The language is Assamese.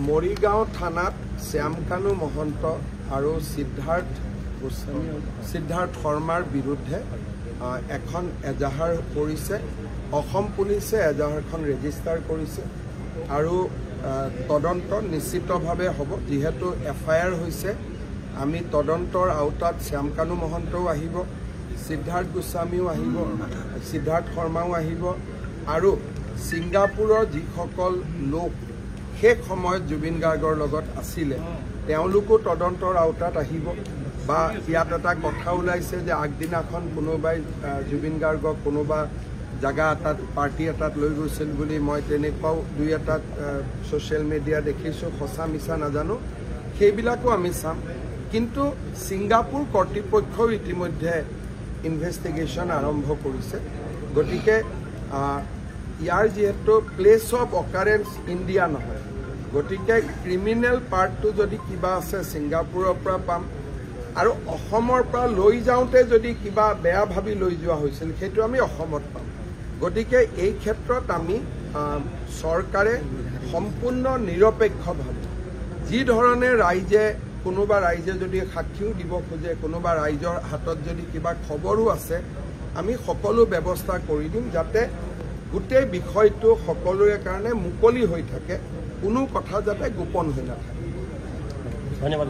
মৰিগাঁও থানাত শ্যামকানু মহন্ত আৰু সিদ্ধাৰ্থ শৰ্মাৰ বিৰুদ্ধে এখন এজাহাৰ কৰিছে। অসম পুলিচে এজাহাৰখন ৰেজিষ্টাৰ কৰিছে আৰু তদন্ত নিশ্চিতভাৱে হ'ব। যেহেতু FIR হৈছে, আমি তদন্তৰ আওতাত শ্যামকানু মহন্তও আহিব, সিদ্ধাৰ্থ গোস্বামীও আহিব, সিদ্ধাৰ্থ শৰ্মাও আহিব আৰু ছিংগাপুৰৰ যিসকল লোক শেষ সময়ত জুবিন গাৰ্গৰ লগত আছিলে তেওঁলোকো তদন্তৰ আওতাত আহিব। বা ইয়াত এটা কথা ওলাইছে যে আগদিনাখন কোনোবাই জুবিন গাৰ্গক কোনোবা জাগা এটাত পাৰ্টি এটাত লৈ গৈছিল বুলি মই তেনেকুৱাও দুই এটাত ছ'চিয়েল মিডিয়া দেখিছোঁ, সঁচা মিছা নাজানো, সেইবিলাকো আমি চাম। কিন্তু ছিংগাপুৰ কৰ্তৃপক্ষও ইতিমধ্যে ইনভেষ্টিগেশ্যন আৰম্ভ কৰিছে। গতিকে ইয়াৰ যিহেতু প্লেচ অফ অকাৰেঞ্চ ইণ্ডিয়া নহয়, গতিকে ক্ৰিমিনেল পাৰ্টটো যদি কিবা আছে ছিংগাপুৰৰ পৰা পাম আৰু অসমৰ পৰা লৈ যাওঁতে যদি কিবা বেয়া ভাবি লৈ যোৱা হৈছিল সেইটো আমি অসমত পাম। গতিকে এই ক্ষেত্ৰত আমি চৰকাৰে সম্পূৰ্ণ নিৰপেক্ষভাৱে যি ধৰণে কোনোবা ৰাইজে যদি সাক্ষীও দিব খোজে, কোনোবা ৰাইজৰ হাতত যদি কিবা খবৰো আছে, আমি সকলো ব্যৱস্থা কৰি দিম যাতে গোটেই বিষয়টো সকলোৰে কাৰণে মুকলি হৈ থাকে, কোনো কথা যাতে গোপন হৈ নাথাকে। ধন্যবাদ।